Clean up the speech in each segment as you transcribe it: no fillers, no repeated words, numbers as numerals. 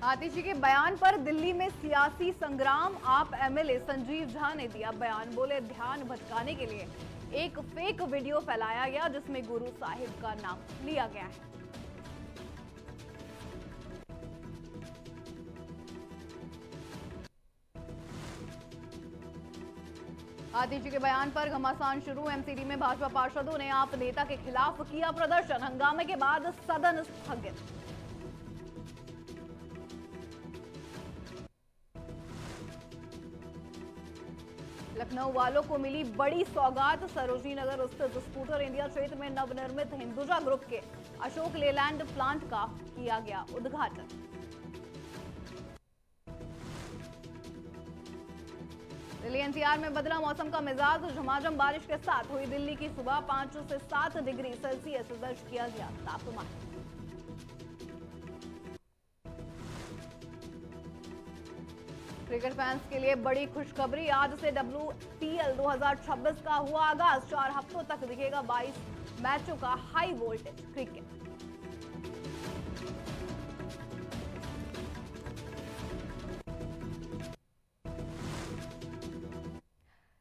आतिशी के बयान पर दिल्ली में सियासी संग्राम। आप एमएलए संजीव झा ने दिया बयान। बोले ध्यान भटकाने के लिए एक फेक वीडियो फैलाया गया जिसमें गुरु साहिब का नाम लिया गया है। आतिशी के बयान पर घमासान शुरू। एमसीडी में भाजपा पार्षदों ने आप नेता के खिलाफ किया प्रदर्शन। हंगामे के बाद सदन स्थगित। लखनऊ वालों को मिली बड़ी सौगात। सरोजनी नगर स्थित स्कूटर इंडिया क्षेत्र में नवनिर्मित हिंदुजा ग्रुप के अशोक लेलैंड प्लांट का किया गया उद्घाटन। दिल्ली एनसीआर में बदला मौसम का मिजाज। झमाझम बारिश के साथ हुई दिल्ली की सुबह। 5 से 7 डिग्री सेल्सियस दर्ज किया गया तापमान। क्रिकेट फैंस के लिए बड़ी खुशखबरी। आज से WPL 2026 का हुआ आगाज। 4 हफ्तों तक दिखेगा 22 मैचों का हाई वोल्टेज क्रिकेट।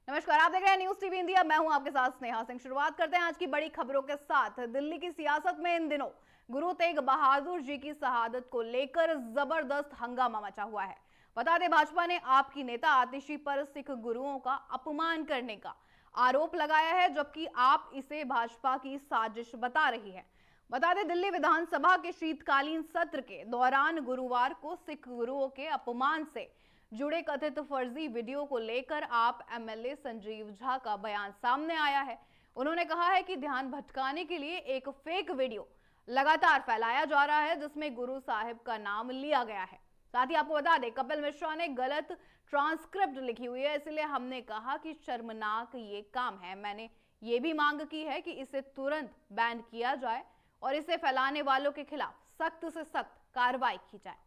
नमस्कार, आप देख रहे हैं न्यूज टीवी इंडिया। मैं हूं आपके साथ स्नेहा सिंह। शुरुआत करते हैं आज की बड़ी खबरों के साथ। दिल्ली की सियासत में इन दिनों गुरु तेग बहादुर जी की शहादत को लेकर जबरदस्त हंगामा मचा हुआ है। बता दें, भाजपा ने आपकी नेता आतिशी पर सिख गुरुओं का अपमान करने का आरोप लगाया है, जबकि आप इसे भाजपा की साजिश बता रही है। बता दें, दिल्ली विधानसभा के शीतकालीन सत्र के दौरान गुरुवार को सिख गुरुओं के अपमान से जुड़े कथित फर्जी वीडियो को लेकर आप एमएलए संजीव झा का बयान सामने आया है। उन्होंने कहा है कि ध्यान भटकाने के लिए एक फेक वीडियो लगातार फैलाया जा रहा है जिसमें गुरु साहिब का नाम लिया गया है। साथ ही आपको बता दें, कपिल मिश्रा ने गलत ट्रांसक्रिप्ट लिखी हुई है, इसलिए हमने कहा कि शर्मनाक ये काम है। मैंने ये भी मांग की है कि इसे तुरंत बैन किया जाए और इसे फैलाने वालों के खिलाफ सख्त से सख्त कार्रवाई की जाए।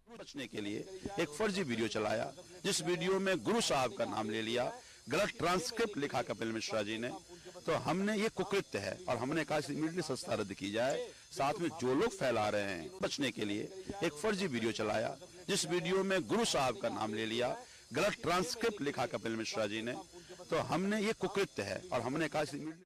बचने के लिए एक फर्जी वीडियो चलाया जिस वीडियो में गुरु साहब का नाम ले लिया, गलत ट्रांसक्रिप्ट लिखा कपिल मिश्रा जी ने। तो हमने ये कुकृत्य है और हमने कहा इमीडिएटली संस्था रद्द की जाए। साथ में जो लोग फैला रहे हैं बचने के लिए एक फर्जी वीडियो चलाया जिस वीडियो में गुरु साहब का नाम ले लिया, गलत ट्रांसक्रिप्ट लिखा कपिल मिश्रा जी ने। तो हमने ये कुकृत्य है और हमने कहा इमीडिएटली।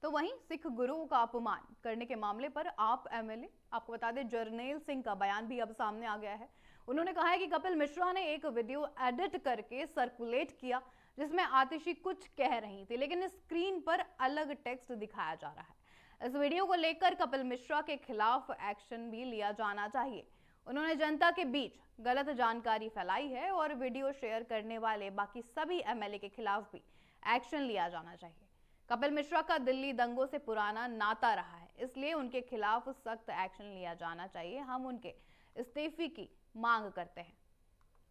तो वहीं सिख गुरुओं का अपमान करने के मामले पर आप एमएलए, आपको बता दें, जर्नैल सिंह का बयान भी अब सामने आ गया है। उन्होंने कहा है कि कपिल मिश्रा ने एक वीडियो एडिट करके सर्कुलेट किया जिसमें आतिशी कुछ कह रही थी, लेकिन स्क्रीन पर अलग टेक्स्ट दिखाया जा रहा है। इस वीडियो को लेकर कपिल मिश्रा के खिलाफ एक्शन भी लिया जाना चाहिए। उन्होंने जनता के बीच गलत जानकारी फैलाई है और वीडियो शेयर करने वाले बाकी सभी एमएलए के खिलाफ भी एक्शन लिया जाना चाहिए। कपिल मिश्रा का दिल्ली दंगों से पुराना नाता रहा है, इसलिए उनके खिलाफ सख्त एक्शन लिया जाना चाहिए। हम उनके इस्तीफे की मांग करते हैं।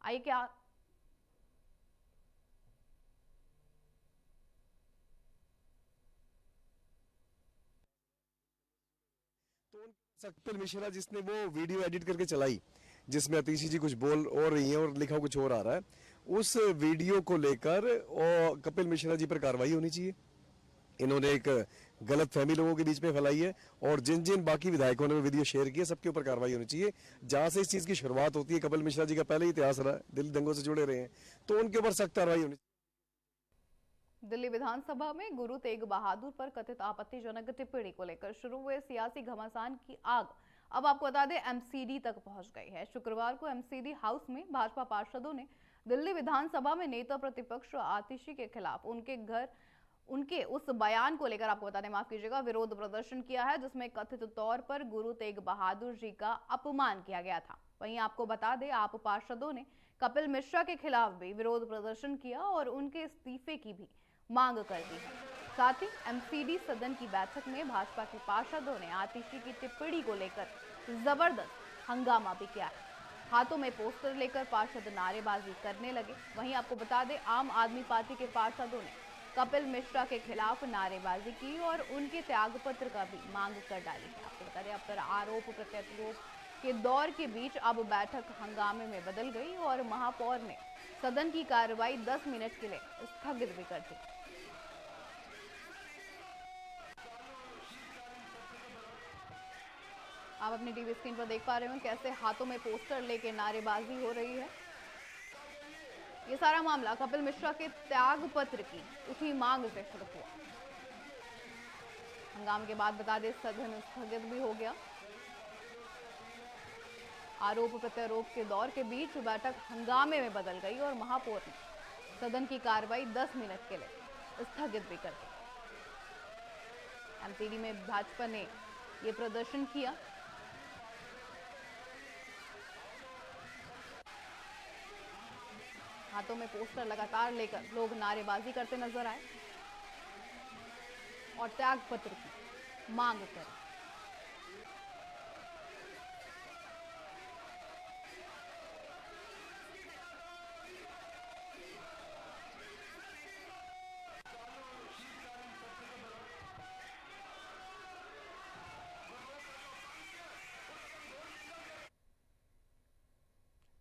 आइए क्या तो कपिल मिश्रा जिसने वो वीडियो एडिट करके चलाई जिसमें आतिशी जी कुछ बोल और रही हैं और लिखा कुछ और आ रहा है, उस वीडियो को लेकर और कपिल मिश्रा जी पर कार्रवाई होनी चाहिए। इन्होंने एक गलत फहमी लोगों के बीच में फैलाई है और जिन जिन बाकी विधायकों ने वीडियो शेयर किया सबके ऊपर कार्रवाई होनी चाहिए। जहां से इस चीज की शुरुआत होती है, कपिल मिश्रा जी का पहले ही इतिहास रहा है, दिल्ली दंगों से जुड़े रहे हैं, तो उनके ऊपर सख्त कार्रवाई होनी चाहिए। दिल्ली विधानसभा में गुरु तेग बहादुर पर कथित आपत्तिजनक टिप्पणी को लेकर शुरू हुए सियासी घमासान की आग अब आपको बता दें एमसीडी तक पहुंच गई है। शुक्रवार को एमसीडी हाउस में भाजपा पार्षदों ने दिल्ली विधानसभा में नेता प्रतिपक्ष आतिशी के खिलाफ उनके उस बयान को लेकर, आपको बता दें, माफ कीजिएगा, विरोध प्रदर्शन किया है जिसमें कथित तौर पर गुरु तेग बहादुर जी का अपमान किया गया था। वहीं आपको बता दें, आप पार्षदों ने कपिल मिश्रा के खिलाफ भी विरोध प्रदर्शन किया और उनके इस्तीफे की भी मांग कर दी है। साथ ही एमसीडी सदन की बैठक में भाजपा के पार्षदों ने आतिशी की टिप्पणी को लेकर जबरदस्त हंगामा भी किया है। हाथों में पोस्टर लेकर पार्षद नारेबाजी करने लगे। वहीं आपको बता दें, आम आदमी पार्टी के पार्षदों ने कपिल मिश्रा के खिलाफ नारेबाजी की और उनके त्यागपत्र का भी मांग कर डाली है। आपको बता दें, अब तक आरोप प्रत्यारोप के दौर के बीच अब बैठक हंगामे में बदल गई और महापौर ने सदन की कार्रवाई 10 मिनट के लिए स्थगित भी कर दी। आप अपनी टीवी स्क्रीन पर देख पा रहे हो कैसे हाथों में पोस्टर लेके नारेबाजी हो रही है। ये सारा मामला कपिल मिश्रा के त्याग पत्र की उठी मांग से शुरू हुआ। हंगामे के बाद बता दें सदन स्थगित भी हो गया। आरोप प्रत्यारोप के दौर के बीच बैठक हंगामे में बदल गई और महापौर ने सदन की कार्रवाई 10 मिनट के लिए स्थगित भी कर दी। एमसीडी में भाजपा ने ये प्रदर्शन किया। हाथों में पोस्टर लगातार लेकर लोग नारेबाजी करते नजर आए और त्याग पत्र की मांग कर।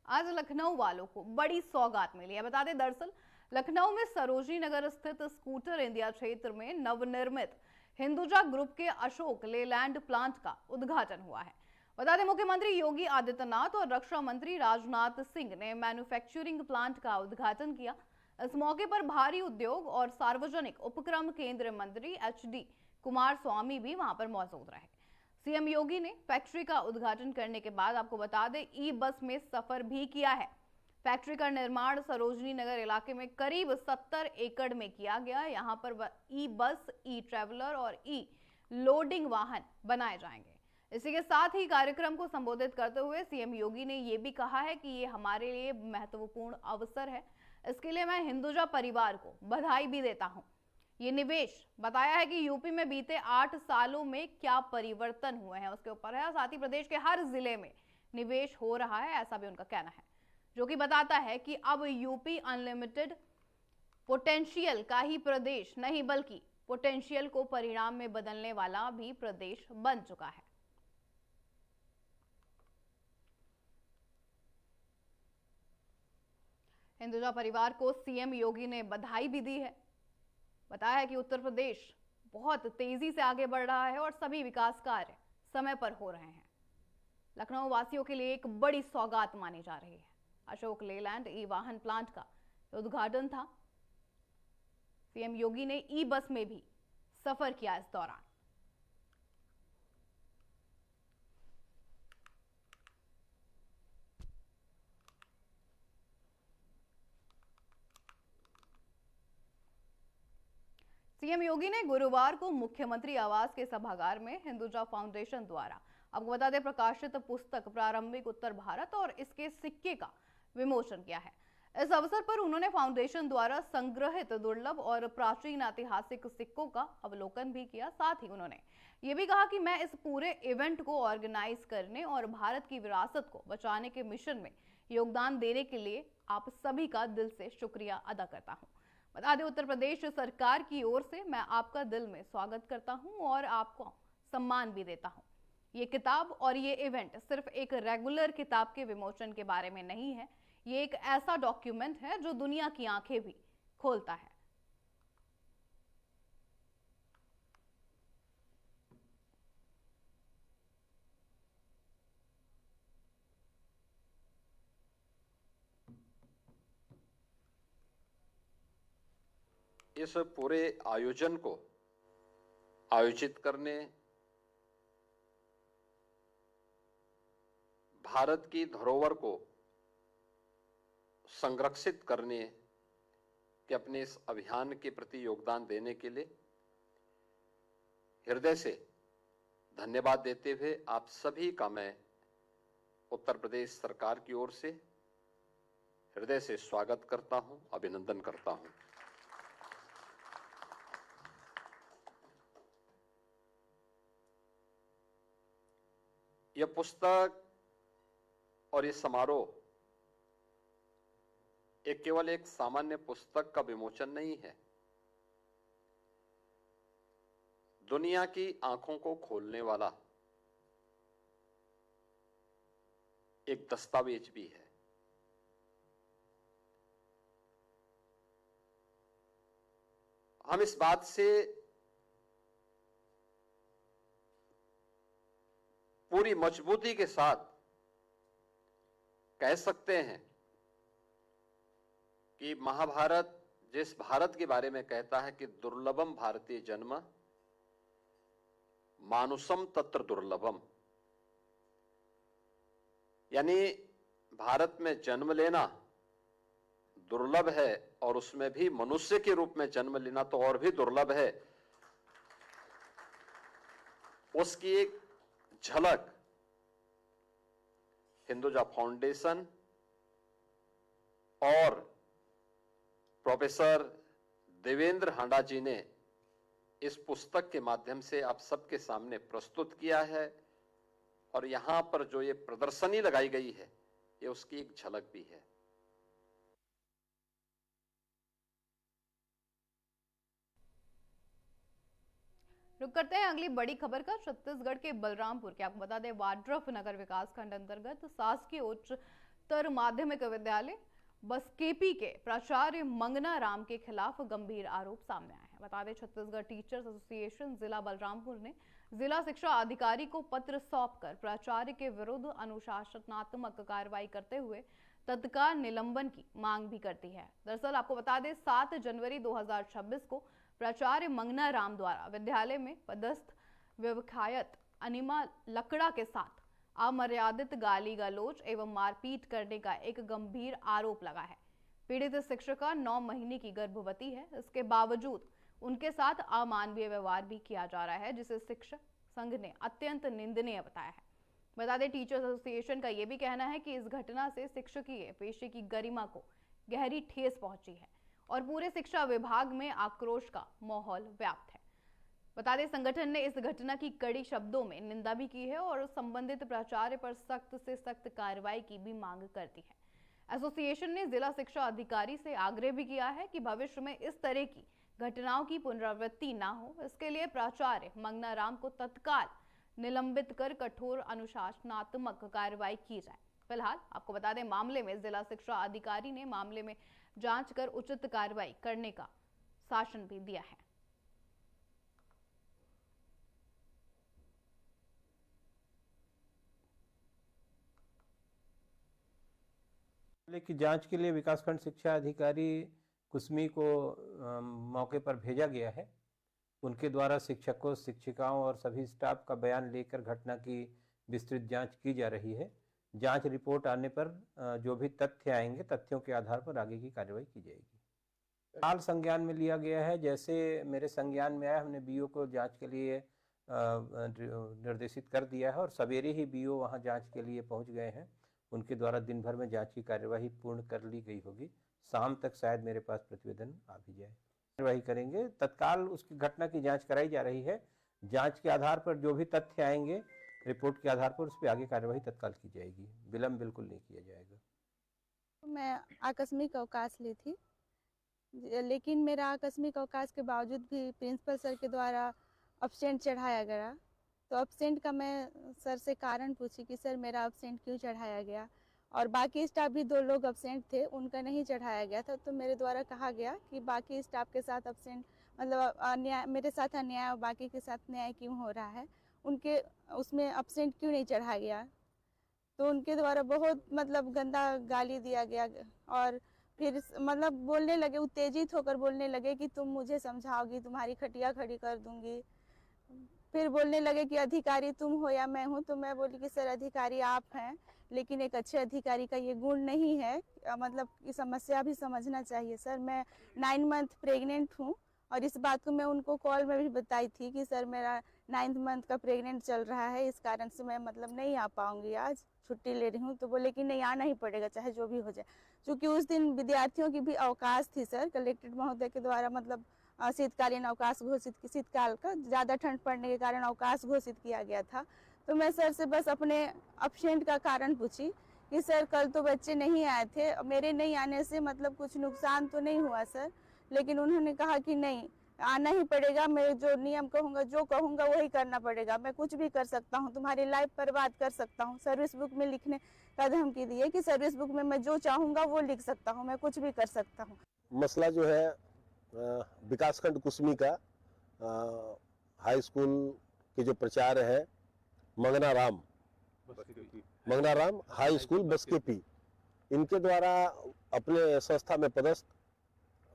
आज लखनऊ वालों को बड़ी सौगात मिली है। बता दें दरअसल लखनऊ में सरोजनी नगर स्थित स्कूटर इंडिया क्षेत्र में नवनिर्मित हिंदुजा ग्रुप के अशोक लेलैंड प्लांट का उद्घाटन हुआ है। बता दें मुख्यमंत्री योगी आदित्यनाथ और रक्षा मंत्री राजनाथ सिंह ने मैन्युफैक्चरिंग प्लांट का उद्घाटन किया। इस मौके पर भारी उद्योग और सार्वजनिक उपक्रम केंद्रीय मंत्री HD कुमार स्वामी भी वहां पर मौजूद रहे। सीएम योगी ने फैक्ट्री का उद्घाटन करने के बाद आपको बता दें ई बस में सफर भी किया है। फैक्ट्री का निर्माण सरोजनी नगर इलाके में करीब 70 एकड़ में किया गया। यहां पर ई बस, ई ट्रैवलर और ई लोडिंग वाहन बनाए जाएंगे। इसी के साथ ही कार्यक्रम को संबोधित करते हुए सीएम योगी ने यह भी कहा है कि ये हमारे लिए महत्वपूर्ण अवसर है। इसके लिए मैं हिंदुजा परिवार को बधाई भी देता हूं। ये निवेश बताया है कि यूपी में बीते 8 सालों में क्या परिवर्तन हुए हैं उसके ऊपर है। साथ ही प्रदेश के हर जिले में निवेश हो रहा है, ऐसा भी उनका कहना है, जो कि बताता है कि अब यूपी अनलिमिटेड पोटेंशियल का ही प्रदेश नहीं बल्कि पोटेंशियल को परिणाम में बदलने वाला भी प्रदेश बन चुका है। हिंदुजा परिवार को सीएम योगी ने बधाई भी दी है। बताया है कि उत्तर प्रदेश बहुत तेजी से आगे बढ़ रहा है और सभी विकास कार्य समय पर हो रहे हैं। लखनऊ वासियों के लिए एक बड़ी सौगात मानी जा रही है। अशोक लेलैंड ई वाहन प्लांट का उद्घाटन था। सीएम योगी ने ई बस में भी सफर किया इस दौरान। सीएम योगी ने गुरुवार को मुख्यमंत्री आवास के सभागार में हिंदुजा फाउंडेशन द्वारा आपको बता दें प्रकाशित पुस्तक प्रारंभिक उत्तर भारत और इसके सिक्के का विमोचन किया है। इस अवसर पर उन्होंने फाउंडेशन द्वारा संग्रहित दुर्लभ और प्राचीन ऐतिहासिक सिक्कों का अवलोकन भी किया। साथ ही उन्होंने ये भी कहा कि मैं इस पूरे इवेंट को ऑर्गेनाइज करने और भारत की विरासत को बचाने के मिशन में योगदान देने के लिए आप सभी का दिल से शुक्रिया अदा करता हूँ। बता दें उत्तर प्रदेश सरकार की ओर से मैं आपका दिल में स्वागत करता हूं और आपको सम्मान भी देता हूं। ये किताब और ये इवेंट सिर्फ एक रेगुलर किताब के विमोचन के बारे में नहीं है, ये एक ऐसा डॉक्यूमेंट है जो दुनिया की आंखें भी खोलता है। इस पूरे आयोजन को आयोजित करने, भारत की धरोहर को संरक्षित करने के अपने इस अभियान के प्रति योगदान देने के लिए हृदय से धन्यवाद देते हुए आप सभी का मैं उत्तर प्रदेश सरकार की ओर से हृदय से स्वागत करता हूं, अभिनंदन करता हूं। यह पुस्तक और ये समारोह एक केवल एक सामान्य पुस्तक का विमोचन नहीं है, दुनिया की आंखों को खोलने वाला एक दस्तावेज भी है। हम इस बात से पूरी मजबूती के साथ कह सकते हैं कि महाभारत जिस भारत के बारे में कहता है कि दुर्लभम भारतीय जन्म मानुषम तत्र दुर्लभम, यानी भारत में जन्म लेना दुर्लभ है और उसमें भी मनुष्य के रूप में जन्म लेना तो और भी दुर्लभ है। उसकी एक झलक हिंदुजा फाउंडेशन और प्रोफेसर देवेंद्र हांडा जी ने इस पुस्तक के माध्यम से आप सबके सामने प्रस्तुत किया है, और यहां पर जो ये प्रदर्शनी लगाई गई है ये उसकी एक झलक भी है। रुक करते हैं अगली बड़ी खबर का। छत्तीसगढ़ के बलरामपुर के आपको बता दें वाड्रफ नगर विकास खंड अंतर्गत शासकीय उच्चतर माध्यमिक विद्यालय बसकेपी के प्राचार्य मंगना राम के खिलाफ गंभीर आरोप सामने आए हैं। बता दें छत्तीसगढ़ टीचर्स एसोसिएशन जिला बलरामपुर ने जिला शिक्षा अधिकारी को पत्र सौंपकर प्राचार्य के विरुद्ध अनुशासनात्मक कार्रवाई करते हुए तत्काल निलंबन की मांग भी करती है। दरअसल आपको बता दें 7 जनवरी 2026 को प्राचार्य मंगना राम द्वारा विद्यालय में पदस्थ विखायत अनिमा लकड़ा के साथ अमर्यादित गाली गलौज एवं मारपीट करने का एक गंभीर आरोप लगा है। पीड़ित शिक्षिका 9 महीने की गर्भवती है। इसके बावजूद उनके साथ अमानवीय व्यवहार भी किया जा रहा है, जिसे शिक्षक संघ ने अत्यंत निंदनीय बताया है। बता दें टीचर्स एसोसिएशन का यह भी कहना है कि इस घटना से शिक्षकीय पेशे की गरिमा को गहरी ठेस पहुंची है और पूरे शिक्षा विभाग में आक्रोश का माहौल व्याप्त है। बता दें संगठन ने इस घटना की कड़ी शब्दों में निंदा भी की है और संबंधित प्राचार्य पर सख्त से सख्त कार्रवाई की भी मांग करती है। एसोसिएशन ने जिला शिक्षा अधिकारी से आग्रह भी किया है कि भविष्य में इस तरह की घटनाओं की पुनरावृत्ति न हो, इसके लिए प्राचार्य मंगना राम को तत्काल निलंबित कर कठोर अनुशासनात्मक कार्रवाई की जाए। फिलहाल आपको बता दें मामले में जिला शिक्षा अधिकारी ने मामले में जांच कर उचित कार्रवाई करने का शासन भी दिया है। मामले की जांच के लिए विकासखंड शिक्षा अधिकारी कुसमी को मौके पर भेजा गया है। उनके द्वारा शिक्षकों, शिक्षिकाओं और सभी स्टाफ का बयान लेकर घटना की विस्तृत जांच की जा रही है। जांच रिपोर्ट आने पर जो भी तथ्य आएंगे, तथ्यों के आधार पर आगे की कार्रवाई की जाएगी। हाल संज्ञान में लिया गया है। जैसे मेरे संज्ञान में आया, हमने बीओ को जांच के लिए निर्देशित कर दिया है और सवेरे ही बीओ वहां जांच के लिए पहुंच गए हैं। उनके द्वारा दिन भर में जांच की कार्यवाही पूर्ण कर ली गई होगी। शाम तक शायद मेरे पास प्रतिवेदन आ भी जाए। कार्यवाही करेंगे। तत्काल उसकी घटना की जांच कराई जा रही है। जांच के आधार पर जो भी तथ्य आएंगे, रिपोर्ट के आधार पर उस पर आगे कार्यवाही तत्काल की जाएगी। विलंब बिल्कुल नहीं किया जाएगा। मैं आकस्मिक अवकाश ली थी, लेकिन मेरा आकस्मिक अवकाश के बावजूद भी प्रिंसिपल सर के द्वारा अब्सेंट चढ़ाया गया। तो अब्सेंट का मैं सर से कारण पूछी कि सर मेरा अब्सेंट क्यों चढ़ाया गया, और बाकी स्टाफ भी 2 लोग अब्सेंट थे, उनका नहीं चढ़ाया गया था। तो मेरे द्वारा कहा गया कि बाकी स्टाफ के साथ अब्सेंट मतलब अन्याय, मेरे साथ अन्याय और बाकी के साथ न्याय क्यों हो रहा है, उनके उसमें अब्सेंट क्यों नहीं चढ़ाया गया। तो उनके द्वारा बहुत मतलब गंदा गाली दिया गया और फिर मतलब बोलने लगे, उत्तेजित होकर बोलने लगे कि तुम मुझे समझाओगी, तुम्हारी खटिया खड़ी कर दूंगी। फिर बोलने लगे कि अधिकारी तुम हो या मैं हूँ। तो मैं बोली कि सर अधिकारी आप हैं, लेकिन एक अच्छे अधिकारी का ये गुण नहीं है, मतलब ये समस्या भी समझना चाहिए। सर मैं 9 मंथ प्रेग्नेंट हूँ और इस बात को मैं उनको कॉल में भी बताई थी कि सर मेरा 9th मंथ का प्रेग्नेंट चल रहा है, इस कारण से मैं मतलब नहीं आ पाऊंगी, आज छुट्टी ले रही हूँ। तो बोले कि नहीं आना ही पड़ेगा चाहे जो भी हो जाए। क्योंकि उस दिन विद्यार्थियों की भी अवकाश थी सर, कलेक्टर महोदय के द्वारा मतलब शीतकालीन अवकाश घोषित, शीतकाल का ज़्यादा ठंड पड़ने के कारण अवकाश घोषित किया गया था। तो मैं सर से बस अपने अब्सेंट का कारण पूछी कि सर कल तो बच्चे नहीं आए थे, मेरे नहीं आने से मतलब कुछ नुकसान तो नहीं हुआ सर। लेकिन उन्होंने कहा कि नहीं आना ही पड़ेगा, मैं जो नियम कहूँगा, जो कहूँगा वही करना पड़ेगा, मैं कुछ भी कर सकता हूँ, तुम्हारी लाइफ बर्बाद कर सकता हूँ। सर्विस बुक में लिखने का धमकी दी है कि सर्विस बुक में मैं जो चाहूँगा वो लिख सकता हूँ, मैं कुछ भी कर सकता हूँ। मसला जो है विकासखंड कुसमी का हाई स्कूल के जो प्राचार्य है मंगना राम, मंगनाराम हाई स्कूल बसकेपी, इनके द्वारा अपने संस्था में पदस्थ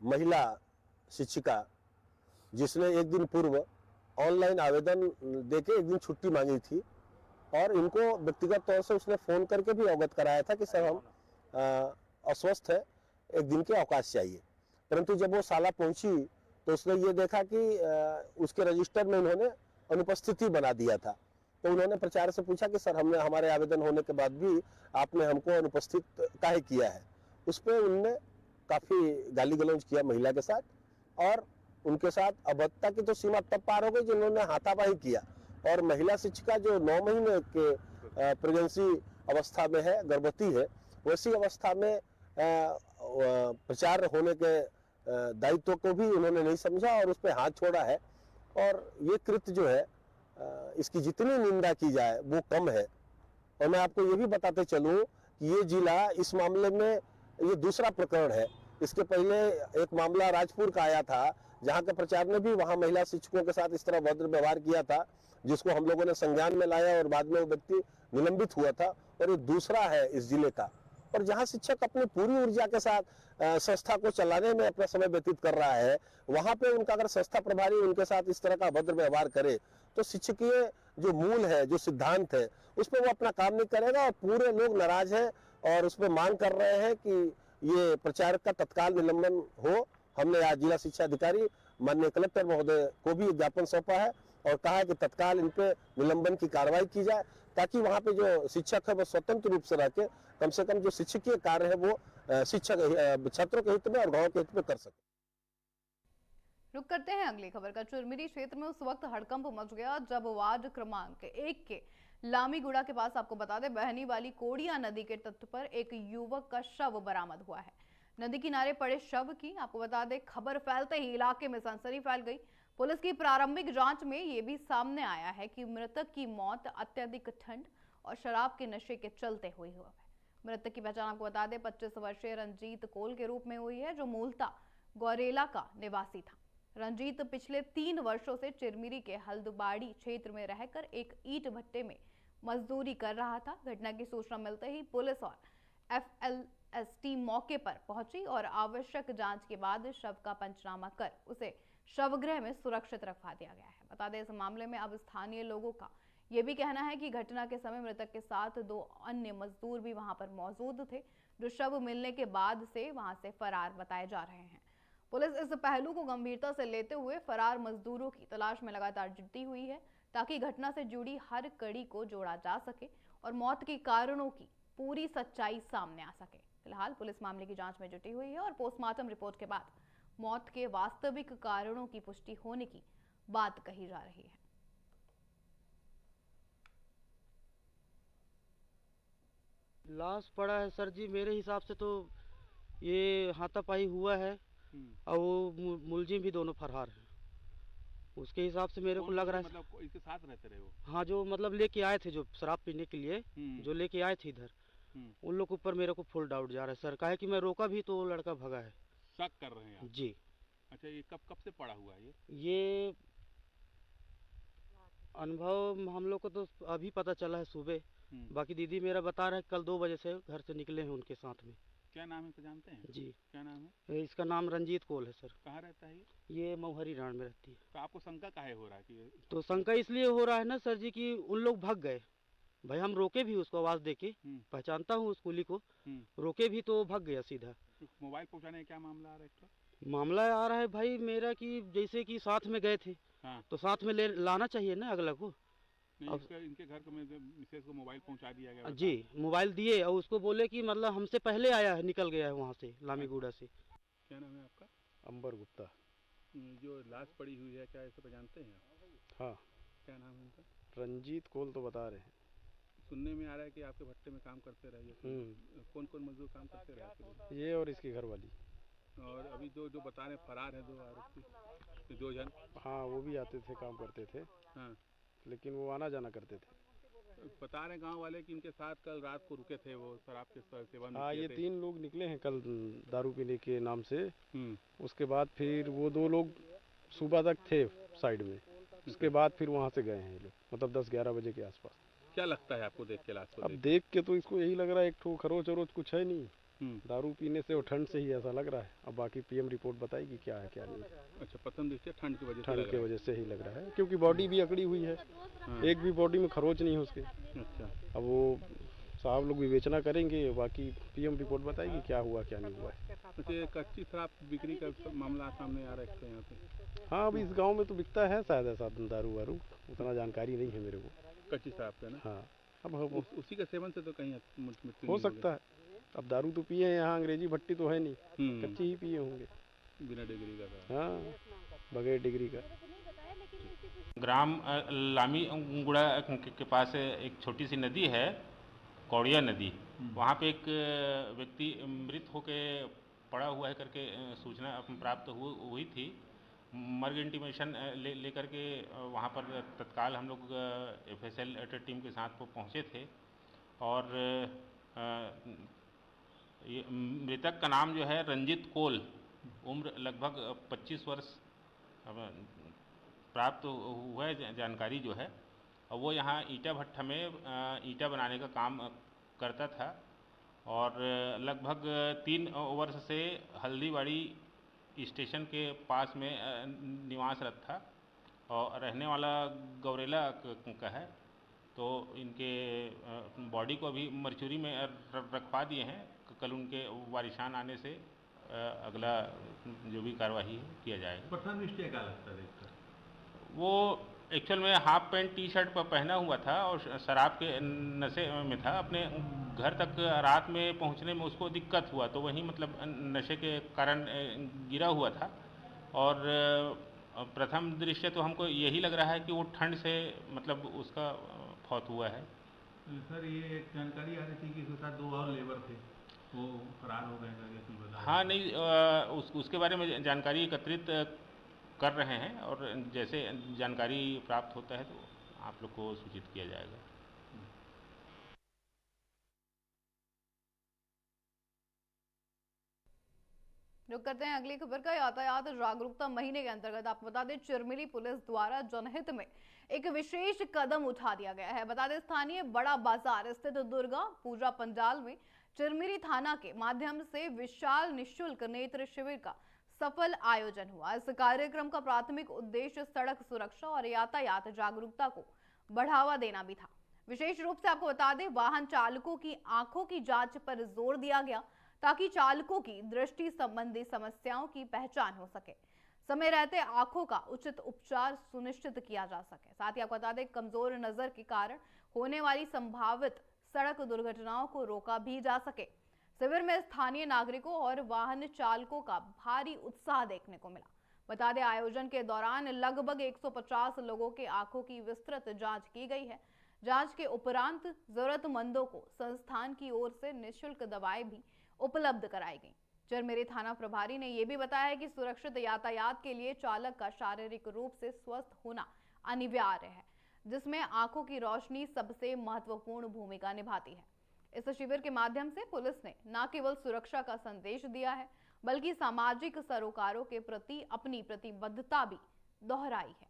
महिला शिक्षिका जिसने एक दिन पूर्व ऑनलाइन आवेदन देके एक दिन छुट्टी मांगी थी और इनको व्यक्तिगत तौर से उसने फोन करके भी अवगत कराया था कि सर हम अस्वस्थ है, एक दिन के अवकाश चाहिए। परंतु जब वो शाला पहुंची तो उसने ये देखा कि उसके रजिस्टर में उन्होंने अनुपस्थिति बना दिया था। तो उन्होंने प्राचार्य से पूछा कि सर हमने हमारे आवेदन होने के बाद भी आपने हमको अनुपस्थित काहे किया है। उस पर उनने काफी गाली गलौज किया महिला के साथ और उनके साथ अभद्रता की तो सीमा तब पार हो गई जिन्होंने हाथापाई किया और महिला शिक्षिका जो 9 महीने के प्रेगनेंसी अवस्था में है, गर्भवती है, वैसी अवस्था में प्राचार्य होने के दायित्व को भी उन्होंने नहीं समझा और उस पर हाथ छोड़ा है। और ये कृत्य जो है इसकी जितनी निंदा की जाए वो कम है। और मैं आपको ये भी बताते चलूं कि ये जिला इस मामले में ये दूसरा प्रकरण है। इसके पहले एक मामला राजपुर का आया था जहां के प्राचार्य ने भी वहां महिला शिक्षकों के साथ इस तरह भद्र व्यवहार किया था, जिसको हम लोगों ने संज्ञान में लाया और बाद में वो व्यक्ति निलंबित हुआ था। और ये दूसरा है इस जिले का, और जहां शिक्षक अपनी पूरी ऊर्जा के साथ संस्था को चलाने में अपना समय व्यतीत कर रहा है, वहां पे उनका अगर संस्था प्रभारी उनके साथ इस तरह का भद्र व्यवहार करे तो शिक्षकीय जो मूल है, जो सिद्धांत है, उस पर वो अपना काम नहीं करेगा और पूरे लोग नाराज हैं और उस पर मांग कर रहे हैं कि ये प्राचार्य का तत्काल निलंबन हो। हमने आज जिला शिक्षा अधिकारी माननीय कलेक्टर महोदय को भी ज्ञापन सौंपा है और कहा है कि तत्काल इन पे निलंबन की कार्रवाई की जाए ताकि वहां पे जो शिक्षक है वो स्वतंत्र रूप से रह के कम से कम जो शिक्षकीय कार्य है वो शिक्षक छात्रों के हित में और गांव के हित में कर सके। रुक करते हैं अगली खबर का। चिरमिरी क्षेत्र में उस वक्त हड़कंप मच गया जब वार्ड क्रमांक 1 के लामीगुड़ा के पास, आपको बता दें, बहनी वाली कोड़िया नदी के तट पर एक युवक का शव बरामद हुआ है। नदी किनारे पड़े शव की, आपको बता दें, खबर फैलते ही इलाके में सनसनी फैल गई। पुलिस की प्रारंभिक जांच में ये भी सामने आया है कि मृतक की मौत अत्यधिक ठंड और शराब के नशे के चलते हुई है। मृतक की पहचान, आपको बता दें, 25 वर्षीय रंजीत कोल के रूप में हुई है, जो मूलतः गौरेला का निवासी था। रंजीत पिछले 3 वर्षों से चिरमिरी के हल्दबाड़ी क्षेत्र में रहकर एक ईंट भट्टे में मजदूरी कर रहा था। घटना की सूचना मिलते ही पुलिस और FLST मौके पर पहुंची और आवश्यक जांच के बाद शव का पंचनामा कर उसे शवगृह में सुरक्षित रखवा दिया गया है। बता दें, इस मामले में अब स्थानीय लोगों का यह भी कहना है कि घटना के समय मृतक के साथ 2 अन्य मजदूर भी वहां पर मौजूद थे, जो शव मिलने के बाद से वहां से फरार बताए जा रहे हैं। पुलिस इस पहलू को गंभीरता से लेते हुए फरार मजदूरों की तलाश में लगातार जुटी हुई है ताकि घटना से जुड़ी हर कड़ी को जोड़ा जा सके और मौत के कारणों की पूरी सच्चाई सामने आ सके। फिलहाल पुलिस मामले की जांच में जुटी हुई है और पोस्टमार्टम रिपोर्ट के बाद मौत के वास्तविक कारणों की पुष्टि होने की बात कही जा रही है। लाश पड़ा है सर जी, मेरे हिसाब से तो ये हाथापाई हुआ है और वो मुलजिम भी दोनों फरार हैं। उसके हिसाब से मेरे को लग रहा है मतलब इनके साथ रहते रहे हो? हाँ, जो मतलब लेके आए थे, जो शराब पीने के लिए जो लेके आए थे इधर, उन लोग के ऊपर मेरे को फुल डाउट जा रहा है सर। काहे कि मैं रोका भी तो वो लड़का भगा है। शक कर रहे हैं आप? जी। अच्छा, ये कब से पड़ा हुआ है ये अनुभव हम लोग को तो अभी पता चला है सुबह। बाकी दीदी मेरा बता रहा है कल 2 बजे से घर से निकले हैं उनके साथ में। क्या नाम है, तो जानते हैं? जी। क्या नाम है? इसका नाम रंजीत कोल है सर। कहाँ रहता है ये मऊहरी राण में रहती है। तो आपको शंका काहे हो रहा है कि? तो शंका इसलिए हो रहा है ना सर जी कि उन लोग भाग गए। भाई हम रोके भी उसको आवाज देके, पहचानता हूँ उस कुली को, रोके भी तो भाग गया सीधा। मोबाइल पहुंचाने का क्या मामला आ रहा है? मामला आ रहा है भाई मेरा कि जैसे कि साथ में गए थे, तो साथ में लाना चाहिए ना अगला को। अब इनके घर को मिसेज को मोबाइल पहुंचा दिया गया? जी, मोबाइल दिए और उसको बोले कि मतलब हमसे पहले आया है, निकल गया है वहाँ से लामीगुड़ा से। क्या नाम है आपका? अंबर गुप्ता। जो लाश पड़ी हुई है, क्या इसे पहचानते हैं आप? हाँ। क्या नाम है उनका? रंजीत कोल तो बता रहे हैं। सुनने में आ रहा है कि आपके भट्टे में काम करते रहे। कौन कौन मजदूर काम करते रहे? ये और इसकी घरवाली। और अभी जो बता रहे फरार है 2 आरोपी, 2 जन। हाँ, वो भी आते थे, काम करते थे। हाँ, लेकिन वो आना जाना करते थे। बता रहे गांव वाले कि इनके साथ कल रात को रुके थे, वो शराब के सेवन। हाँ, ये 3 लोग निकले हैं कल दारू पीने के नाम से। उसके बाद फिर वो 2 लोग सुबह तक थे साइड में। उसके बाद फिर वहाँ से गए हैं ये लोग, मतलब 10-11 बजे के आसपास। क्या लगता है आपको देख के लाश को? अब देख के तो इसको यही लग रहा है एक ठो खरोच वरोच कुछ है नहीं, दारू पीने से और ठंड से ही ऐसा लग रहा है। अब बाकी पीएम रिपोर्ट बताएगी क्या है क्या नहीं। अच्छा, प्रथम दृष्टया ठंड की वजह से ठंड की वजह से ही लग रहा है, क्योंकि बॉडी भी अकड़ी हुई है, एक भी बॉडी में खरोच नहीं है उसके। अच्छा, अब वो साहब लोग विवेचना करेंगे, बाकी पीएम रिपोर्ट बताएगी क्या हुआ क्या नहीं हुआ है। वैसे कच्ची शराब बिक्री का मामला सामने आ रहा है यहाँ पे? हाँ, अभी इस गांव में तो बिकता है शायद ऐसा दारू वारू, उतना जानकारी नहीं है मेरे को। कच्ची शराब का ना? हाँ, अब उसी का सेवन से तो कहीं मृत्यु हो नहीं सकता है। अब दारू तो पिए हैं यहाँ, अंग्रेजी भट्टी तो है नहीं, कच्ची ही पिए होंगे बिना डिग्री का। हाँ, बगैर डिग्री का। ग्राम लामी गुड़ा के पास एक छोटी सी नदी है, कौड़िया नदी। वहाँ पे एक व्यक्ति मृत होके पड़ा हुआ है करके सूचना प्राप्त हुई थी। मर्ग इंटीमेशन लेकर के वहाँ पर तत्काल हम लोग FSL टीम के साथ पहुँचे थे और ये मृतक का नाम जो है रंजित कोल, उम्र लगभग 25 वर्ष प्राप्त हुआ है जानकारी जो है। और वो यहाँ ईटा भट्टा में ईटा बनाने का काम करता था और लगभग 3 वर्ष से हल्दीबाड़ी स्टेशन के पास में निवासरत था और रहने वाला गौरेला का है। तो इनके बॉडी को अभी मरचुरी में रखवा दिए हैं। कल उनके वारिशान आने से अगला जो भी कार्रवाई किया जाएगा। प्रथम दृष्टया क्या लगता है? वो एक्चुअल में हाफ पैंट टी शर्ट पर पहना हुआ था और शराब के नशे में था। अपने घर तक रात में पहुंचने में उसको दिक्कत हुआ, तो वहीं मतलब नशे के कारण गिरा हुआ था। और प्रथम दृश्य तो हमको यही लग रहा है कि वो ठंड से मतलब उसका फौत हुआ है। सर, ये एक जानकारी आ रही थी कि उसके साथ 2 और लेबर थे, वो फरार हो गए करके। हाँ, नहीं, उसके बारे में जानकारी एकत्रित कर रहे हैं और जैसे जानकारी प्राप्त होता है तो आप लोग को सूचित किया जाएगा। रुक करते हैं अगली खबर का। यातायात जागरूकता महीने के अंतर्गत आपको बता दें, चिरमिली पुलिस द्वारा जनहित में एक विशेष कदम उठा दिया गया है। बता दें, स्थानीय बड़ा बाजार स्थित दुर्गा पूजा पंडाल में चिरमिली थाना के माध्यम से विशाल निःशुल्क नेत्र शिविर का सफल आयोजन हुआ। इस कार्यक्रम का प्राथमिक उद्देश्य सड़क सुरक्षा और यातायात जागरूकता को बढ़ावा देना भी था। विशेष रूप से आपको बता दें, वाहन चालकों की आंखों की जांच पर जोर दिया गया ताकि चालकों की दृष्टि संबंधी समस्याओं की पहचान हो सके, समय रहते आंखों का उचित उपचार सुनिश्चित किया जा सके। साथ ही आपको बता दें, कमजोर नजर के कारण होने वाली संभावित सड़क दुर्घटनाओं को रोका भी जा सके। शिविर में स्थानीय नागरिकों और वाहन चालकों का भारी उत्साह देखने को मिला। बता दें, आयोजन के दौरान लगभग 150 लोगों के आंखों की विस्तृत जांच की गई है। जांच के उपरांत जरूरतमंदों को संस्थान की ओर से निःशुल्क दवाएं भी उपलब्ध कराई गई। चिरमिली थाना प्रभारी ने यह भी बताया कि सुरक्षित यातायात के लिए चालक का शारीरिक रूप से स्वस्थ होना अनिवार्य है, जिसमें आंखों की रोशनी सबसे महत्वपूर्ण भूमिका निभाती है। इस शिविर के माध्यम से पुलिस ने न केवल सुरक्षा का संदेश दिया है, बल्कि सामाजिक सरोकारों के प्रति अपनी प्रतिबद्धता भी दोहराई है।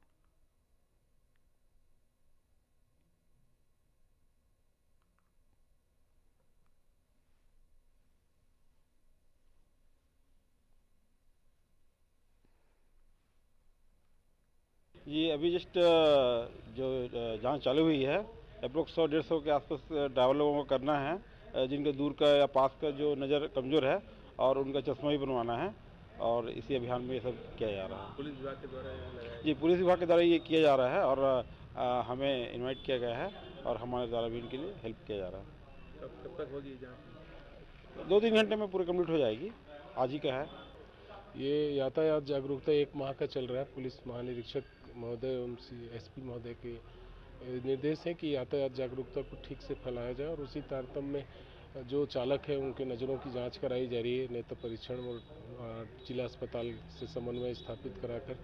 ये अभी जस्ट जो जांच चालू हुई है, अप्रोक्स 100-150 के आसपास ड्राइवर लोगों को करना है, जिनके दूर का या पास का जो नज़र कमज़ोर है और उनका चश्मा भी बनवाना है। और इसी अभियान में ये सब किया जा रहा है। पुलिस विभाग के द्वारा जी, पुलिस विभाग के द्वारा ये किया जा रहा है और हमें इनवाइट किया गया है और हमारे द्वारा भी इनके लिए हेल्प किया जा रहा है। कब तक होगी जाँच? 2-3 घंटे में पूरी कंप्लीट हो जाएगी। आज ही का है ये यातायात जागरूकता 1 माह का चल रहा है। पुलिस महानिरीक्षक महोदय एवं SP महोदय के निर्देश है कि यातायात जागरूकता को ठीक से फैलाया जाए और उसी तारतम्य में जो चालक है उनके नज़रों की जांच कराई जा रही है। नेत्र परीक्षण और जिला अस्पताल से समन्वय स्थापित कराकर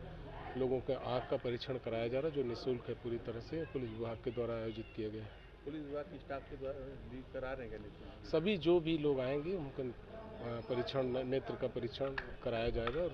लोगों के आँख का परीक्षण कराया जा रहा है, जो निःशुल्क है पूरी तरह से, पुलिस विभाग के द्वारा आयोजित किया गया है। पुलिस विभाग की स्टाफ के द्वारा भी करा रहे हैं क्या? सभी जो भी लोग आएंगे उनका परीक्षण, नेत्र का परीक्षण कराया जाएगा।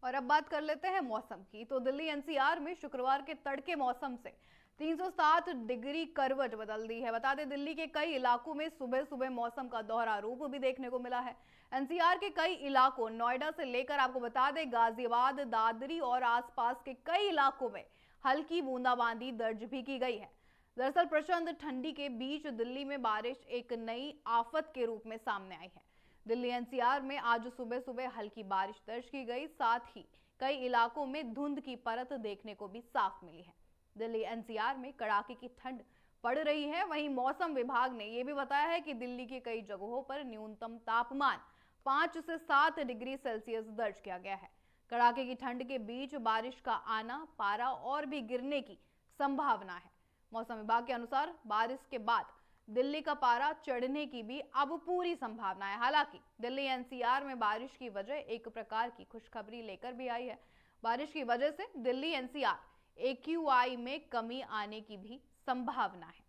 और अब बात कर लेते हैं मौसम की। तो दिल्ली NCR में शुक्रवार के तड़के मौसम से 307 डिग्री करवट बदल दी है। बता दें, दिल्ली के कई इलाकों में सुबह सुबह मौसम का दोहरा रूप भी देखने को मिला है। एनसीआर के कई इलाकों, नोएडा से लेकर आपको बता दें गाजियाबाद, दादरी और आसपास के कई इलाकों में हल्की बूंदाबांदी दर्ज भी की गई है। दरअसल प्रचंड ठंडी के बीच दिल्ली में बारिश एक नई आफत के रूप में सामने आई है। दिल्ली एनसीआर में आज सुबह सुबह हल्की बारिश दर्ज की गई, साथ ही कई इलाकों में धुंध की परत देखने को भी साफ मिली है। दिल्ली एनसीआर में कड़ाके की ठंड पड़ रही है। वहीं मौसम विभाग ने यह भी बताया है कि दिल्ली की कई जगहों पर न्यूनतम तापमान 5 से 7 डिग्री सेल्सियस दर्ज किया गया है। कड़ाके की ठंड के बीच बारिश का आना, पारा और भी गिरने की संभावना है। मौसम विभाग के अनुसार बारिश के बाद दिल्ली का पारा चढ़ने की भी अब पूरी संभावना है। हालांकि दिल्ली एनसीआर में बारिश की वजह एक प्रकार की खुशखबरी लेकर भी आई है। बारिश की वजह से दिल्ली एनसीआर AQI में कमी आने की भी संभावना है।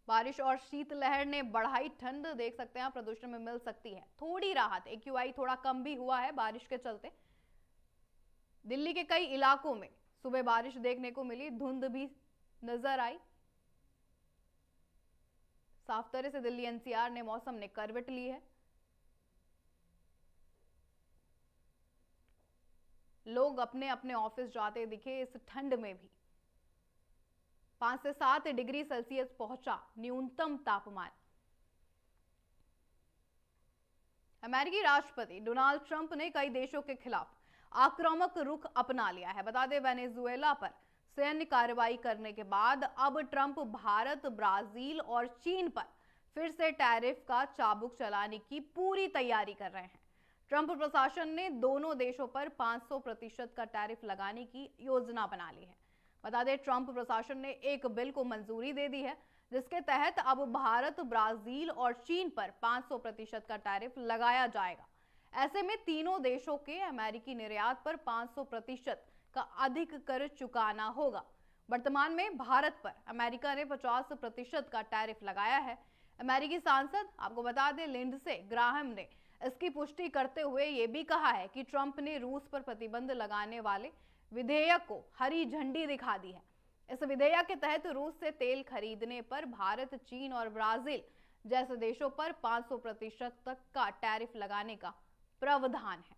बारिश और शीतलहर ने बढ़ाई ठंड, देख सकते हैं प्रदूषण में मिल सकती है थोड़ी राहत। AQI थोड़ा कम भी हुआ है बारिश के चलते। दिल्ली के कई इलाकों में सुबह बारिश देखने को मिली, धुंध भी नजर आई। साफ तरह से दिल्ली एनसीआर ने मौसम ने करवट ली है। लोग अपने अपने ऑफिस जाते दिखे इस ठंड में भी। 5 से 7 डिग्री सेल्सियस पहुंचा न्यूनतम तापमान। अमेरिकी राष्ट्रपति डोनाल्ड ट्रंप ने कई देशों के खिलाफ आक्रामक रुख अपना लिया है। बता दें, वेनेजुएला पर सैन्य कार्रवाई करने के बाद अब ट्रंप भारत, ब्राजील और चीन पर फिर से टैरिफ का चाबुक चलाने की पूरी तैयारी कर रहे हैं। ट्रंप प्रशासन ने दोनों देशों पर 500% का टैरिफ लगाने की योजना बना ली है। बता दें, ट्रंप प्रशासन ने एक बिल को मंजूरी दे दी है, जिसके तहत अब भारत, ब्राजील और चीन पर 500% का टैरिफ लगाया जाएगा। ऐसे में तीनों देशों के अमेरिकी निर्यात पर 500% का अधिक कर चुकाना होगा। वर्तमान में भारत पर अमेरिका ने 50% का टैरिफ लगाया है। अमेरिकी सांसद, आपको बता दें, लिंडसे ग्राहम ने इसकी पुष्टि करते हुए ये भी कहा है कि ट्रंप ने रूस पर प्रतिबंध लगाने वाले विधेयक को हरी झंडी दिखा दी है। इस विधेयक के तहत रूस से तेल खरीदने पर भारत, चीन और ब्राजील जैसे देशों पर 500% तक का टैरिफ लगाने का प्रावधान है।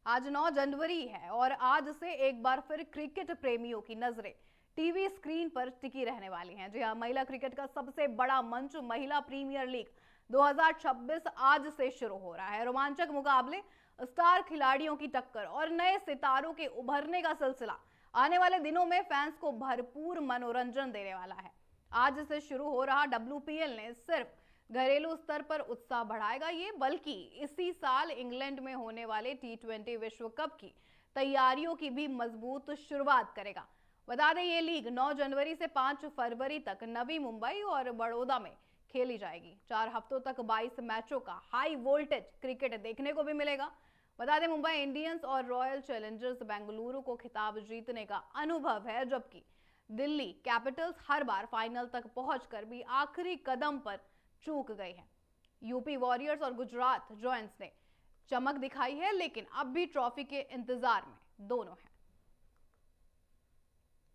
आज 9 जनवरी है और आज से एक बार फिर क्रिकेट प्रेमियों की नजरें टीवी स्क्रीन पर टिकी रहने वाली हैं। जी हां, महिला क्रिकेट का सबसे बड़ा मंच महिला प्रीमियर लीग 2026 आज से शुरू हो रहा है। रोमांचक मुकाबले, स्टार खिलाड़ियों की टक्कर और नए सितारों के उभरने का सिलसिला आने वाले दिनों में फैंस को भरपूर मनोरंजन देने वाला है। आज से शुरू हो रहा WPL ने सिर्फ घरेलू स्तर पर उत्साह बढ़ाएगा ये, बल्कि इसी साल इंग्लैंड में होने वाले T20 विश्व कप की तैयारियों की भी मजबूत शुरुआत करेगा। बता दें, ये लीग 9 जनवरी से 5 फरवरी तक नवी मुंबई और बड़ौदा में खेली जाएगी। 4 हफ्तों तक 22 मैचों का हाई वोल्टेज क्रिकेट देखने को भी मिलेगा। बता दें, मुंबई इंडियंस और रॉयल चैलेंजर्स बेंगलुरु को खिताब जीतने का अनुभव है, जबकि दिल्ली कैपिटल्स हर बार फाइनल तक पहुंचकर भी आखिरी कदम पर चूक गए हैं। यूपी वॉरियर्स और गुजरात जॉयंट्स ने चमक दिखाई है, लेकिन अब भी ट्रॉफी के इंतजार में दोनों हैं।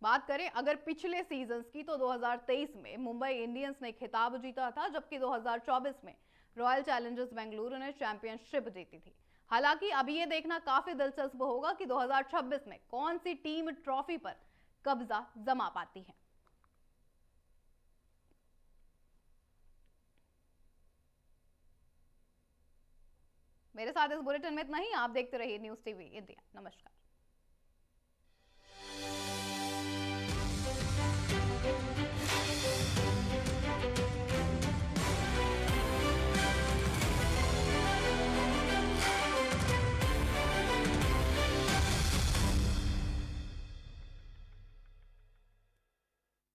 बात करें अगर पिछले सीजन्स की, तो 2023 में मुंबई इंडियंस ने खिताब जीता था, जबकि 2024 में रॉयल चैलेंजर्स बेंगलुरु ने चैंपियनशिप जीती थी। हालांकि अभी ये देखना काफी दिलचस्प होगा कि 2026 में कौन सी टीम ट्रॉफी पर कब्जा जमा पाती है। मेरे साथ इस बुलेटिन में इतना ही। आप देखते रहिए न्यूज़ टीवी इंडिया। नमस्कार।